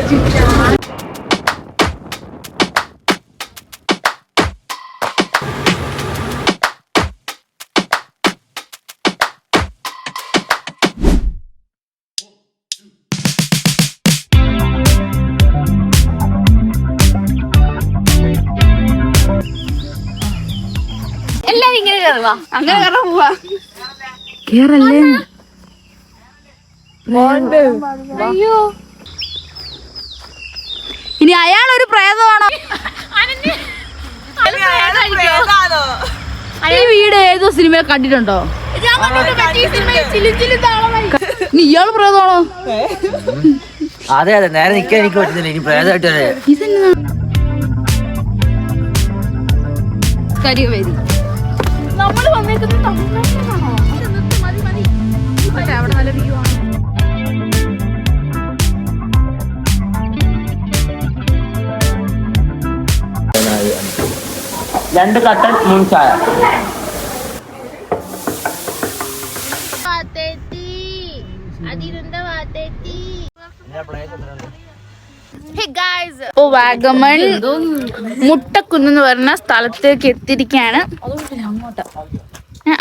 എല്ലാരും ഇങ്ങനെ കയറുവാ, അങ്ങനെ കയറാൻ പോവാ. കേറല്ലേ? അയ്യോ, ഇനി അയാളൊരു പ്രേതമാണോ? ഈ വീട് ഏതോ സിനിമ കണ്ടിട്ടുണ്ടോ? ഇനി ഇയാള് പ്രേതമാണോ? അതെ അതെ, നേരെ നിക്കാൻ എനിക്ക് പറ്റുന്നില്ല. ഇനി പ്രേതമായിട്ട് നമ്മള് വന്നേക്കുന്നത് തമിഴ്നാട്ടിലാണോ? അവിടെ നല്ല വ്യൂ ആണ്. രണ്ട് കട്ടൻ 3 ചായ. ഇപ്പൊ വാഗമൺ മുട്ടക്കുന്ന് പറഞ്ഞ സ്ഥലത്തേക്ക് എത്തിയിരിക്കാണ്.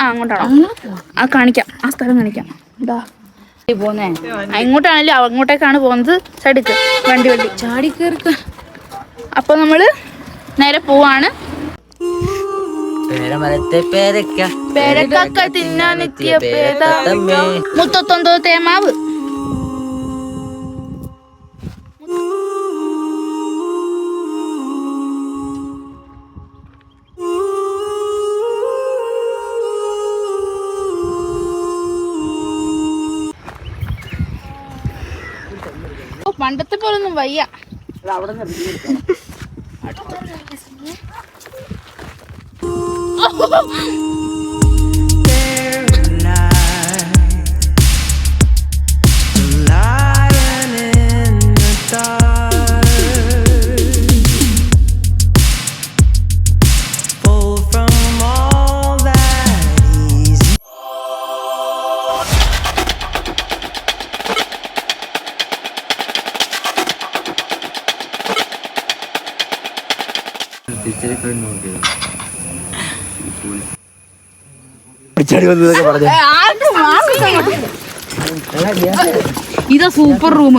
അങ്ങോട്ടാണോ? അത് കാണിക്കാം, ആ സ്ഥലം കാണിക്കാം. ഇതാ പോന്നേ, ഇങ്ങോട്ടാണല്ലോ, അങ്ങോട്ടേക്കാണ് പോകുന്നത്. സൈഡിക്ക് വണ്ടി ചാടി കയറി. അപ്പൊ നമ്മള് നേരെ പോവാണ്. പേരക്ക തിന്നാനെത്തിയ മുത്തൊത്തൊന്തോ തേമാവ്. പണ്ടത്തെ പോലൊന്നും വയ്യ. ഇതാ super room.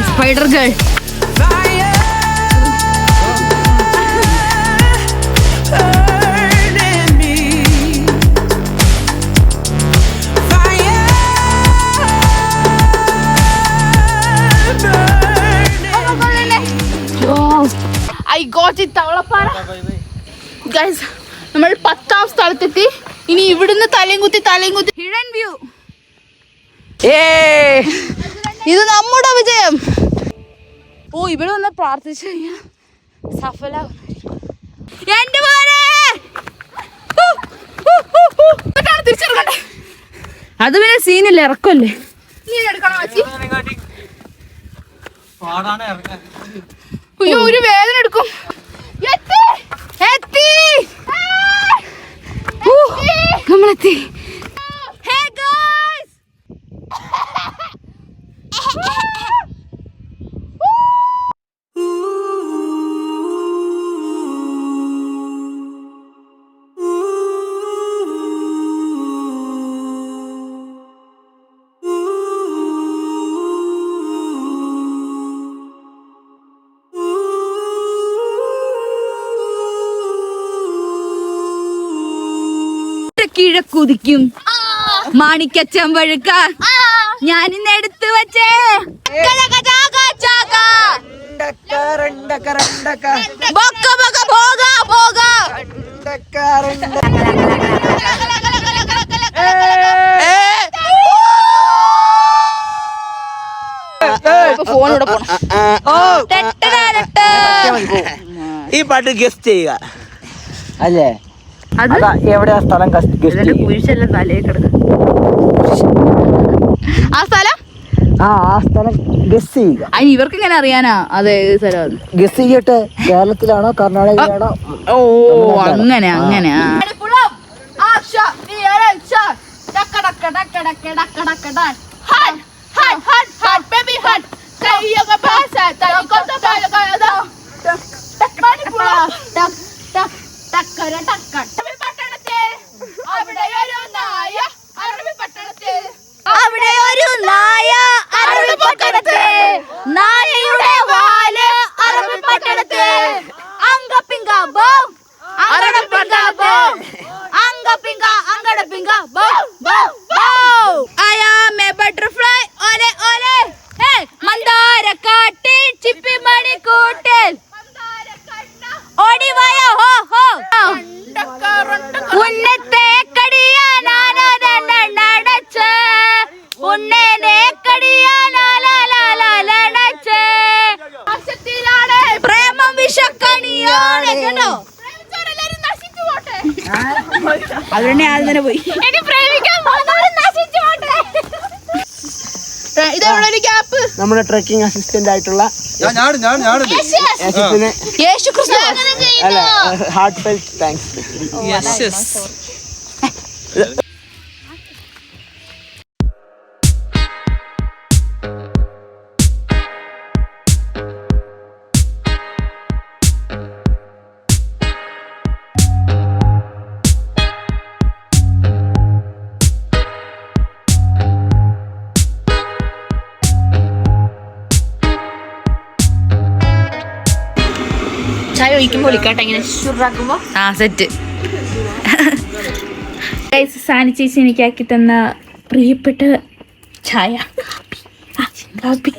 Spider girl. I got it, Thavalappara. Guys, നമ്മൾ 10ാം സ്ഥലത്തെത്തി. ഇനി ഇവിടുന്ന് തലയും കുത്തി ഹിഡൻ വ്യൂ. ഇത് നമ്മുടെ വിജയം. ഓ, ഇവിടെ വന്ന് പ്രാർത്ഥിച്ചു കഴിഞ്ഞാൽ സഫലാവും. തിരിച്ചെടുക്കണ്ടേ? അത് പിന്നെ സീനില്ല, ഇറക്കല്ലേ. അയ്യോ, ഒരു വേദന എടുക്കും. നമ്മളെത്തി. കിഴക്കുതിക്കും മാണിക്കച്ചമ്പഴുക്ക ഞാനിന്ന് എടുത്തു വച്ചേ. ഫോണിലൂടെ പോണം. ഈ പാട്ട് ഗസ്റ്റ് ചെയ്യുക അല്ലേ? അതാ എവിടെയാ സ്ഥലം ഗസ്റ്റ് ചെയ്യുക? കുരിശെല്ലാം തലയിൽ കിടക്കും. ആ സ്ഥലം ആ സ്ഥലം ഗസ്റ്റ് ചെയ്യുക. അതിന് ഇവർക്ക് ഇങ്ങനെ അറിയാനാ അതെ സ്ഥലം ഗസ്റ്റ് ചെയ്യട്ടെ. കേരളത്തിലാണോ കർണാടകയിലാണോ? ഓ അങ്ങനെ അങ്ങനെ അവിടെ ഒരു നായ അറബി പട്ടണത്തിൽ, നായയുടെ വാല് അറബി പട്ടണത്തിൽ, അങ്കപ്പിങ്ക ബോ അറബിപ്പിങ്ക ബോ, അങ്കപ്പിങ്ക അങ്കടപ്പിങ്ക ബോ ബോ ബോ. I am a butterfly, ole ole, hey മന്ദാരക്കാട്ടിൽ ചിപ്പിമണി കൂട്ടിൽ ഓടിവായ ഹോ ഹോ ഉന്നത്തെ കടിയാനടച്ച് ഉന്നനെ കടിയാനടച്ച് പ്രേമം വിഷക്കണിയാണ് കേട്ടോ. അവരുടെ ആദ്യം പോയി ഇതവിടെ ഒരു ഗ്യാപ്പ്. നമ്മുടെ ട്രക്കിംഗ് അസിസ്റ്റന്റ് ആയിട്ടുള്ള യേശു ക്രിസ്തു ഹാർട്ട് ഫെൽറ്റ് താങ്ക്സ്. ചായ ഒഴിക്കുമ്പോൾ വിളിക്കാട്ടെ ഇങ്ങനെ ചുറാക്കുമ്പോ. ആ സെറ്റ്. സാനി ചേച്ചി എനിക്കാക്കി തന്ന പ്രിയപ്പെട്ട ചായ കാപ്പി.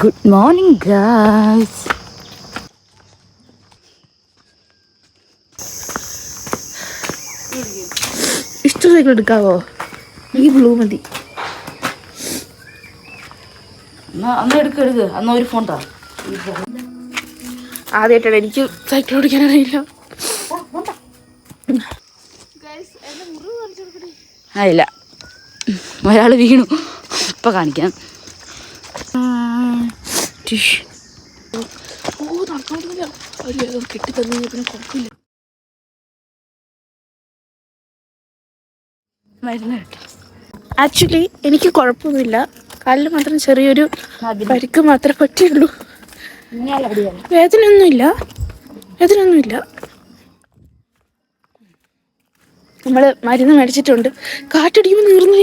Good morning guys. ഇഷ്ടം സൈക്കിൾ എടുക്കാവോ? ഈ ബ്ലൂ മതി. അന്ന് എടുക്ക അന്ന് ഒരു ഫോൺ താ. ആദ്യമായിട്ടാണ് എനിക്ക് സൈക്കിൾ ഓടിക്കാൻ അറിയില്ല. ഇല്ല ഒരാൾ വീണു. ഇപ്പൊ കാണിക്കാം. കെട്ടി തന്നെ പിന്നെ കുഴപ്പമില്ല. മരുന്ന് കേട്ടോ. ആക്ച്വലി എനിക്ക് കുഴപ്പമൊന്നുമില്ല. കാലിൽ മാത്രം ചെറിയൊരു പരിക്ക് മാത്രമേ പറ്റിയുള്ളൂ. വേദനയൊന്നുമില്ല. നമ്മള് മരുന്ന് മേടിച്ചിട്ടുണ്ട്. കാറ്റടിക്കുമ്പോൾ നീർന്നു.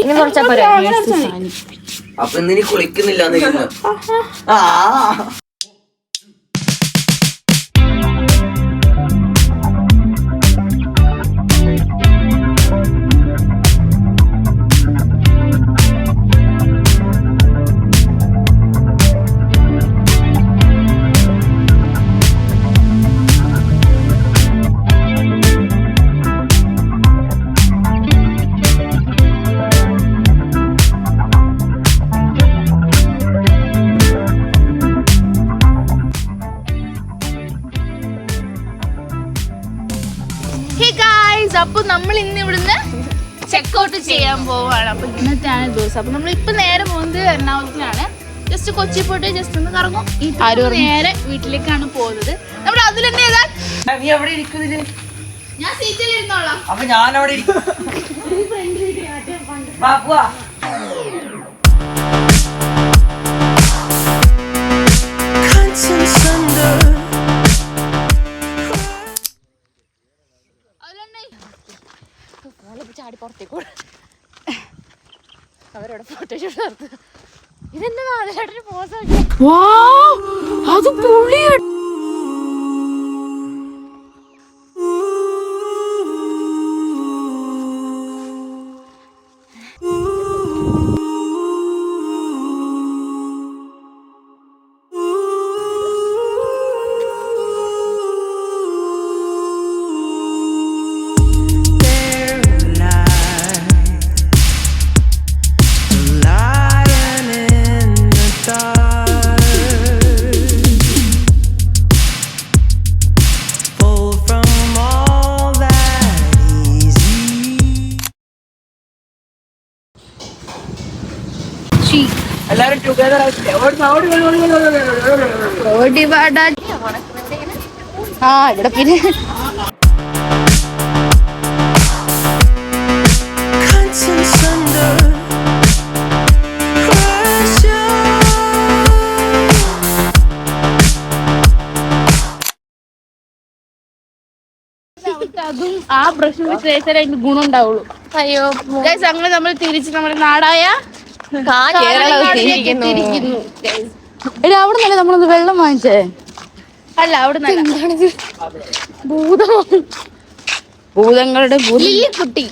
അപ്പൊ നമ്മൾ ഇന്ന് ഇവിടുന്ന് ചെക്കൗട്ട് ചെയ്യാൻ പോവാണ്. അപ്പൊ ഇന്നത്തെയാണ് ദിവസം. അപ്പൊ നമ്മൾ ഇപ്പൊ നേരെ പോകുന്നത് എറണാകുളത്തിലാണ്. ജസ്റ്റ് കൊച്ചി പോയിട്ട് ജസ്റ്റ് ഒന്ന് കറങ്ങും. നേരെ വീട്ടിലേക്കാണ് പോകുന്നത്. നമ്മൾ അതിൽ തന്നെ ഞാൻ സീറ്റിൽ ഇരുന്നോളാം. അപ്പൊ ഞാൻ അവിടെ ചാടി പുറത്തേക്ക് അവരോട് ഫോട്ടോഷൂട്ട് നടത്തുക. ഇതെന്താ നാലുചേട്ടന് പോസ് അത് പുളിയ. ഓടി വാടാ. ആ ഇവിടെ പിന്നെ അതും ആ ബ്രഷ് വെച്ച് തേച്ചാലേ അതിന് ഗുണം ഉണ്ടാവുള്ളൂ. അയ്യോ ഗൈസ് അങ്ങനെ നമ്മൾ തിരിച്ച് നമ്മുടെ നാടായ കേരളത്തിരിക്കുന്നു. എടി അവിടെ നിന്നല്ലേ നമ്മളൊന്ന് വെള്ളം വാങ്ങിച്ചേ? അല്ല അവിടെ ഭൂതങ്ങളുടെ കുട്ടി